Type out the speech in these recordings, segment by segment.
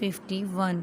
51।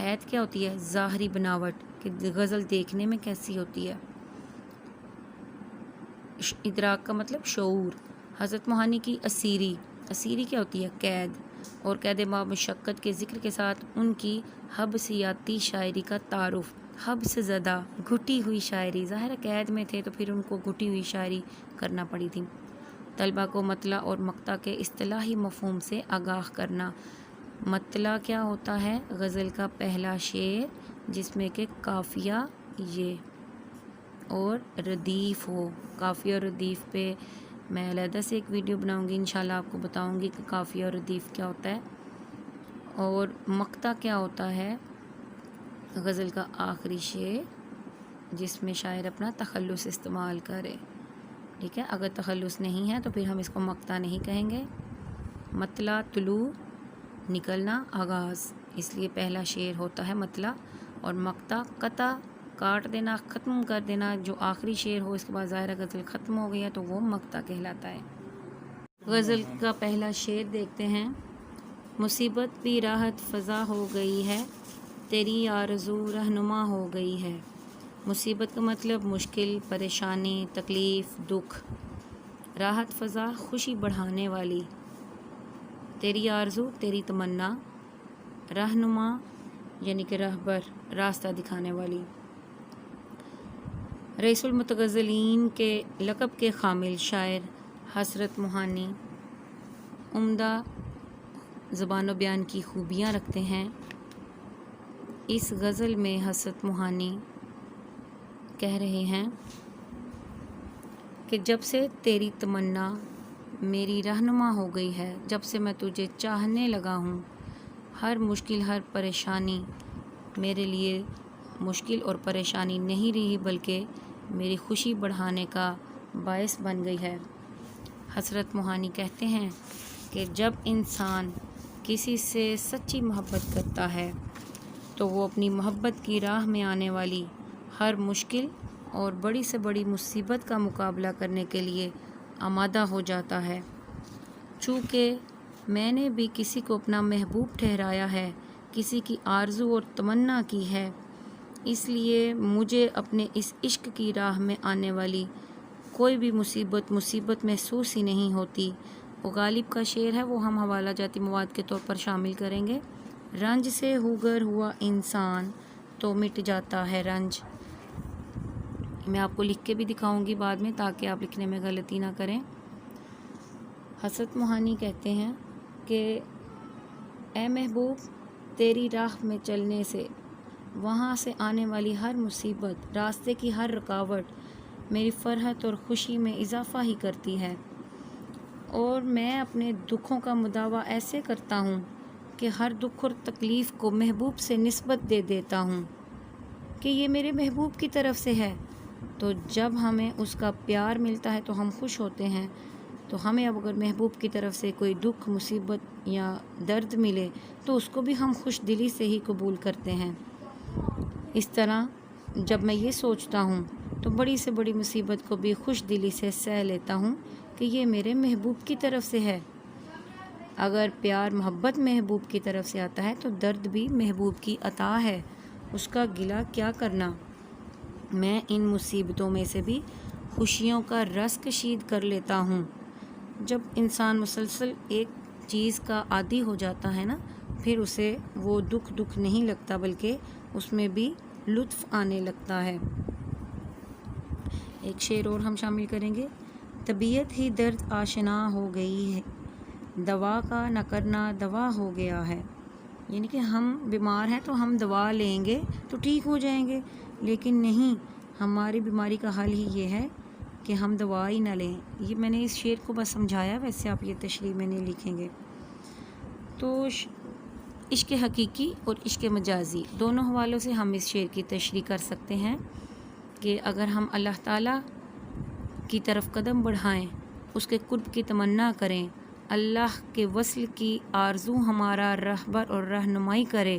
حیت کیا ہوتی ہے؟ ظاہری بناوٹ، کہ غزل دیکھنے میں کیسی ہوتی ہے۔ ادراک کا مطلب شعور۔ حضرت موہانی کی اسیری، اسیری کیا ہوتی ہے؟ قید، اور قید ما مشقت کے ذکر کے ساتھ ان کی حبسیاتی شاعری کا تعارف۔ حبس زدہ، گھٹی ہوئی شاعری، ظاہر قید میں تھے تو پھر ان کو گھٹی ہوئی شاعری کرنا پڑی تھی۔ طلبہ کو مطلع اور مقطع کے اصطلاحی مفہوم سے آگاہ کرنا۔ مطلع کیا ہوتا ہے؟ غزل کا پہلا شعر جس میں کہ قافیہ یہ اور ردیف ہو۔ قافیہ اور ردیف پہ میں علیحدہ سے ایک ویڈیو بناؤں گی، انشاءاللہ آپ کو بتاؤں گی کہ قافیہ اور ردیف کیا ہوتا ہے۔ اور مقطع کیا ہوتا ہے؟ غزل کا آخری شعر جس میں شاعر اپنا تخلص استعمال کرے، ٹھیک ہے۔ اگر تخلص نہیں ہے تو پھر ہم اس کو مقطع نہیں کہیں گے۔ مطلع طلوع، نکلنا، آغاز، اس لیے پہلا شعر ہوتا ہے مطلع، اور مقطع قطع، کاٹ دینا، ختم کر دینا۔ جو آخری شعر ہو اس کے بعد ظاہرہ غزل ختم ہو گئی ہے تو وہ مقطع کہلاتا ہے۔ غزل کا پہلا شعر دیکھتے ہیں۔ مصیبت بھی راحت فضا ہو گئی ہے، تیری آرزو رہنما ہو گئی ہے۔ مصیبت کا مطلب مشکل، پریشانی، تکلیف، دکھ۔ راحت فضا، خوشی بڑھانے والی۔ تیری آرزو، تیری تمنا۔ رہنما یعنی کہ رہبر، راستہ دکھانے والی۔ رئیس المتغزلین کے لقب کے حامل شاعر حسرت موہانی عمدہ زبان و بیان کی خوبیاں رکھتے ہیں۔ اس غزل میں حسرت موہانی کہہ رہے ہیں کہ جب سے تیری تمنا میری رہنما ہو گئی ہے، جب سے میں تجھے چاہنے لگا ہوں، ہر مشکل، ہر پریشانی میرے لیے مشکل اور پریشانی نہیں رہی بلکہ میری خوشی بڑھانے کا باعث بن گئی ہے۔ حسرت موہانی کہتے ہیں کہ جب انسان کسی سے سچی محبت کرتا ہے تو وہ اپنی محبت کی راہ میں آنے والی ہر مشکل اور بڑی سے بڑی مصیبت کا مقابلہ کرنے کے لیے آمادہ ہو جاتا ہے۔ چونکہ میں نے بھی کسی کو اپنا محبوب ٹھہرایا ہے، کسی کی آرزو اور تمنا کی ہے، اس لیے مجھے اپنے اس عشق کی راہ میں آنے والی کوئی بھی مصیبت محسوس ہی نہیں ہوتی۔ وہ غالب کا شعر ہے، وہ ہم حوالہ جاتی مواد کے طور پر شامل کریں گے۔ رنج سے ہوگر ہوا انسان تو مٹ جاتا ہے رنج۔ میں آپ کو لکھ کے بھی دکھاؤں گی بعد میں تاکہ آپ لکھنے میں غلطی نہ کریں۔ حسرت موہانی کہتے ہیں کہ اے محبوب، تیری راہ میں چلنے سے وہاں سے آنے والی ہر مصیبت، راستے کی ہر رکاوٹ میری فرحت اور خوشی میں اضافہ ہی کرتی ہے، اور میں اپنے دکھوں کا مداوع ایسے کرتا ہوں کہ ہر دکھ اور تکلیف کو محبوب سے نسبت دے دیتا ہوں کہ یہ میرے محبوب کی طرف سے ہے۔ تو جب ہمیں اس کا پیار ملتا ہے تو ہم خوش ہوتے ہیں، تو ہمیں اب اگر محبوب کی طرف سے کوئی دکھ، مصیبت یا درد ملے تو اس کو بھی ہم خوش دلی سے ہی قبول کرتے ہیں۔ اس طرح جب میں یہ سوچتا ہوں تو بڑی سے بڑی مصیبت کو بھی خوش دلی سے سہ لیتا ہوں کہ یہ میرے محبوب کی طرف سے ہے۔ اگر پیار، محبت محبوب کی طرف سے آتا ہے تو درد بھی محبوب کی عطا ہے، اس کا گلہ کیا کرنا۔ میں ان مصیبتوں میں سے بھی خوشیوں کا رس کشید کر لیتا ہوں۔ جب انسان مسلسل ایک چیز کا عادی ہو جاتا ہے نا، پھر اسے وہ دکھ نہیں لگتا بلکہ اس میں بھی لطف آنے لگتا ہے۔ ایک شعر اور ہم شامل کریں گے۔ طبیعت ہی درد آشنا ہو گئی ہے، دوا کا نہ کرنا دوا ہو گیا ہے۔ یعنی کہ ہم بیمار ہیں تو ہم دوا لیں گے تو ٹھیک ہو جائیں گے، لیکن نہیں، ہماری بیماری کا حل ہی یہ ہے کہ ہم دوا ہی نہ لیں۔ یہ میں نے اس شعر کو بس سمجھایا، ویسے آپ یہ تشریح میں نہیں لکھیں گے۔ تو عشق حقیقی اور عشق مجازی دونوں حوالوں سے ہم اس شعر کی تشریح کر سکتے ہیں کہ اگر ہم اللہ تعالیٰ کی طرف قدم بڑھائیں، اس کے قرب کی تمنا کریں، اللہ کے وصل کی آرزو ہمارا رہبر اور رہنمائی کرے،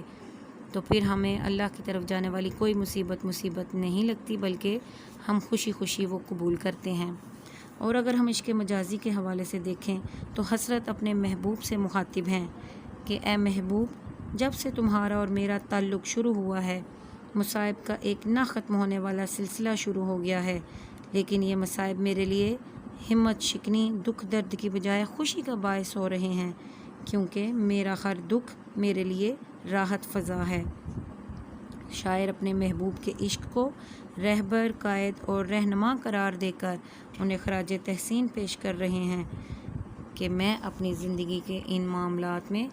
تو پھر ہمیں اللہ کی طرف جانے والی کوئی مصیبت نہیں لگتی بلکہ ہم خوشی خوشی وہ قبول کرتے ہیں۔ اور اگر ہم عشق مجازی کے حوالے سے دیکھیں تو حسرت اپنے محبوب سے مخاطب ہیں کہ اے محبوب، جب سے تمہارا اور میرا تعلق شروع ہوا ہے مصائب کا ایک نہ ختم ہونے والا سلسلہ شروع ہو گیا ہے، لیکن یہ مصائب میرے لیے ہمت شکنی، دکھ درد کی بجائے خوشی کا باعث ہو رہے ہیں، کیونکہ میرا ہر دکھ میرے لیے راحت فضا ہے۔ شاعر اپنے محبوب کے عشق کو رہبر، قائد اور رہنما قرار دے کر انہیں خراج تحسین پیش کر رہے ہیں کہ میں اپنی زندگی کے ان معاملات میں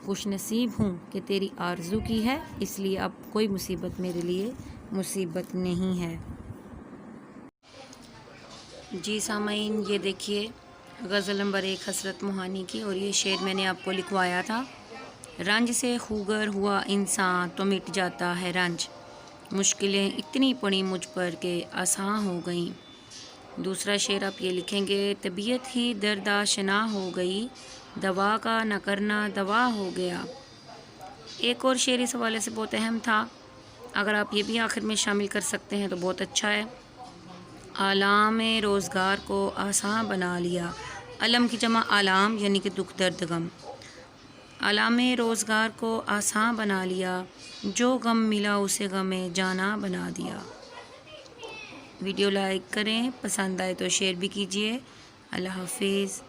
خوش نصیب ہوں کہ تیری آرزو کی ہے، اس لیے اب کوئی مصیبت میرے لیے مصیبت نہیں ہے۔ جی سامعین، یہ دیکھیے غزل نمبر 1 حسرت موہانی کی، اور یہ شعر میں نے آپ کو لکھوایا تھا۔ رنج سے خوگر ہوا انسان تو مٹ جاتا ہے رنج، مشکلیں اتنی پڑی مجھ پر کہ آسان ہو گئیں۔ دوسرا شعر آپ یہ لکھیں گے، طبیعت ہی درد آشنا ہو گئی، دوا کا نہ کرنا دوا ہو گیا۔ ایک اور شعر اس حوالے سے بہت اہم تھا، اگر آپ یہ بھی آخر میں شامل کر سکتے ہیں تو بہت اچھا ہے۔ آلام روزگار کو آسان بنا لیا، علم کی جمع آلام یعنی کہ دکھ درد غم، آلام روزگار کو آسان بنا لیا، جو غم ملا اسے غم جانا بنا دیا۔ ویڈیو لائک کریں، پسند آئے تو شیئر بھی کیجیے۔ اللہ حافظ۔